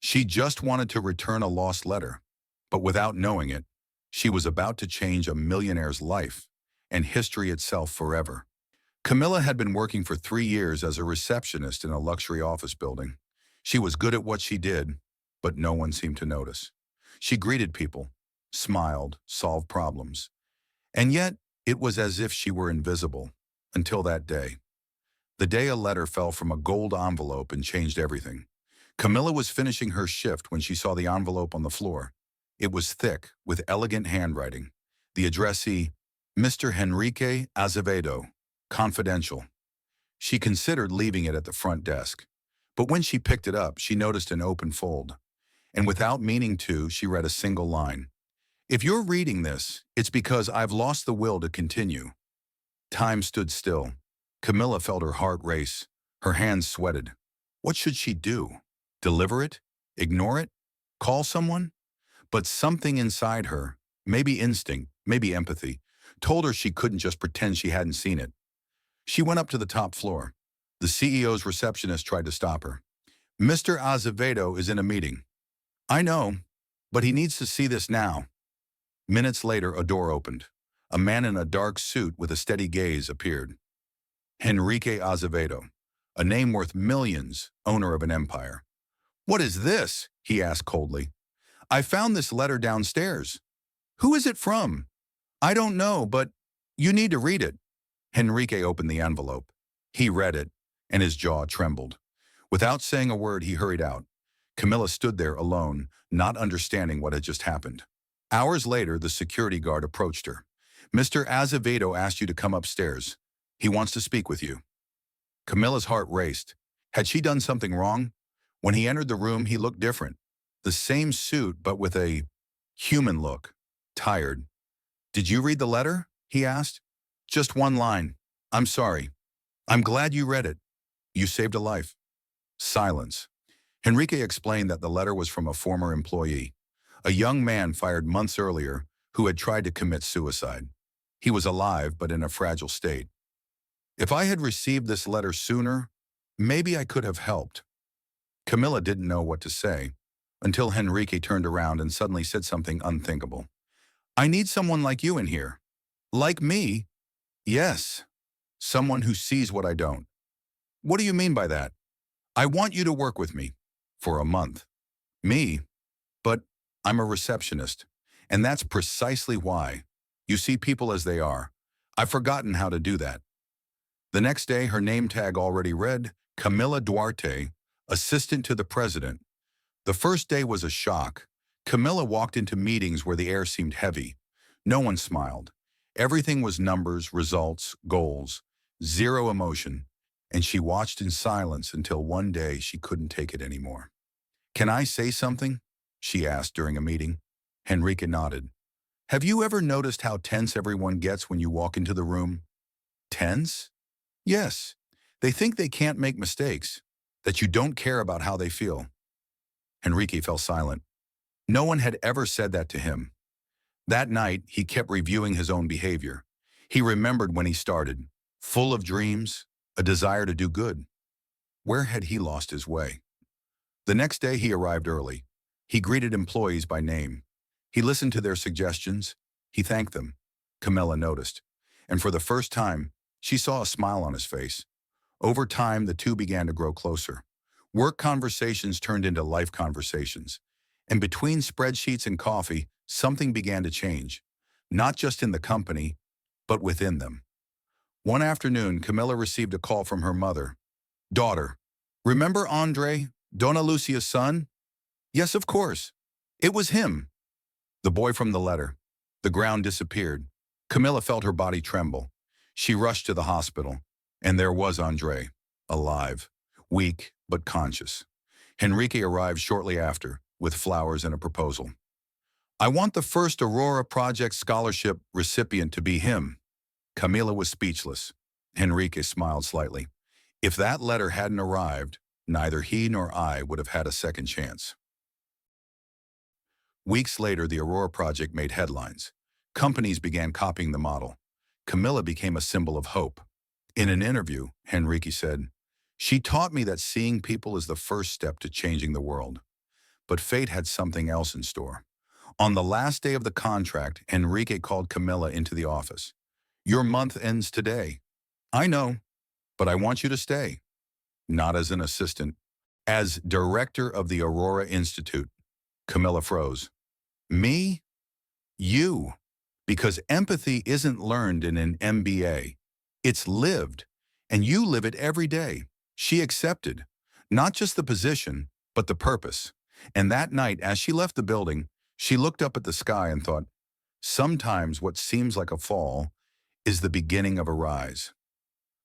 She just wanted to return a lost letter, but without knowing it, she was about to change a millionaire's life and history itself forever. Camilla had been working for 3 years as a receptionist in a luxury office building. She was good at what she did, but no one seemed to notice. She greeted people, smiled, solved problems, and yet it was as if she were invisible until that day. The day a letter fell from a gold envelope and changed everything. Camilla was finishing her shift when she saw the envelope on the floor. It was thick, with elegant handwriting. The addressee, Mr. Henrique Azevedo, confidential. She considered leaving it at the front desk. But when she picked it up, she noticed an open fold. And without meaning to, she read a single line. If you're reading this, it's because I've lost the will to continue. Time stood still. Camilla felt her heart race. Her hands sweated. What should she do? Deliver it? Ignore it? Call someone? But something inside her, maybe instinct, maybe empathy, told her she couldn't just pretend she hadn't seen it. She went up to the top floor. The CEO's receptionist tried to stop her. Mr. Azevedo is in a meeting. I know, but he needs to see this now. Minutes later, a door opened. A man in a dark suit with a steady gaze appeared. Henrique Azevedo, a name worth millions, owner of an empire. What is this? He asked coldly. I found this letter downstairs. Who is it from? I don't know, but you need to read it. Henrique opened the envelope. He read it, and his jaw trembled. Without saying a word, he hurried out. Camilla stood there alone, not understanding what had just happened. Hours later, the security guard approached her. Mr. Azevedo asked you to come upstairs. He wants to speak with you. Camilla's heart raced. Had she done something wrong? When he entered the room, he looked different. The same suit, but with a human look. Tired. Did you read the letter? He asked. Just one line. I'm sorry. I'm glad you read it. You saved a life. Silence. Henrique explained that the letter was from a former employee, a young man fired months earlier who had tried to commit suicide. He was alive, but in a fragile state. If I had received this letter sooner, maybe I could have helped. Camilla didn't know what to say until Henrique turned around and suddenly said something unthinkable. I need someone like you in here. Like me? Yes. Someone who sees what I don't. What do you mean by that? I want you to work with me. For a month. Me? But I'm a receptionist. And that's precisely why. You see people as they are. I've forgotten how to do that. The next day, her name tag already read, Camilla Duarte, assistant to the president. The first day was a shock. Camilla walked into meetings where the air seemed heavy. No one smiled. Everything was numbers, results, goals, zero emotion. And she watched in silence until one day she couldn't take it anymore. Can I say something? She asked during a meeting. Henrique nodded. Have you ever noticed how tense everyone gets when you walk into the room? Tense? Yes. They think they can't make mistakes, that you don't care about how they feel. Henrique fell silent. No one had ever said that to him. That night, he kept reviewing his own behavior. He remembered when he started, full of dreams, a desire to do good. Where had he lost his way? The next day, he arrived early. He greeted employees by name. He listened to their suggestions. He thanked them. Camilla noticed. And for the first time, she saw a smile on his face. Over time, the two began to grow closer. Work conversations turned into life conversations. And between spreadsheets and coffee, something began to change. Not just in the company, but within them. One afternoon, Camilla received a call from her mother. Daughter, remember Andre, Dona Lucia's son? Yes, of course. It was him. The boy from the letter. The ground disappeared. Camilla felt her body tremble. She rushed to the hospital. And there was Andre, alive, weak but conscious. Henrique arrived shortly after, with flowers and a proposal. I want the first Aurora Project Scholarship recipient to be him. Camila was speechless. Henrique smiled slightly. If that letter hadn't arrived, neither he nor I would have had a second chance. Weeks later, the Aurora Project made headlines. Companies began copying the model. Camilla became a symbol of hope. In an interview, Henrique said, "She taught me that seeing people is the first step to changing the world." but fate had something else in store. On the last day of the contract, Enrique called Camilla into the office. Your month ends today. I know, but I want you to stay. Not as an assistant. As director of the Aurora Institute. Camilla froze. Me? You. Because empathy isn't learned in an MBA. It's lived, and you live it every day. She accepted, not just the position, but the purpose. And that night, as she left the building, she looked up at the sky and thought, sometimes what seems like a fall is the beginning of a rise.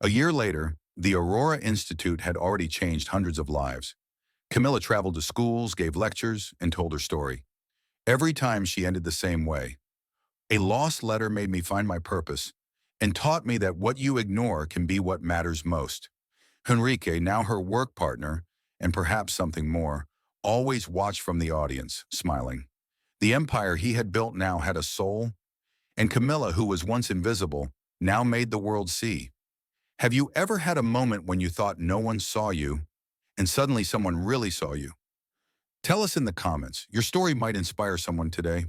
A year later, the Aurora Institute had already changed hundreds of lives. Camilla traveled to schools, gave lectures, and told her story. Every time she ended the same way. A lost letter made me find my purpose and taught me that what you ignore can be what matters most. Enrique, now her work partner, and perhaps something more, always watched from the audience, smiling. The empire he had built now had a soul, and Camilla, who was once invisible, now made the world see. Have you ever had a moment when you thought no one saw you, and suddenly someone really saw you? Tell us in the comments. Your story might inspire someone today.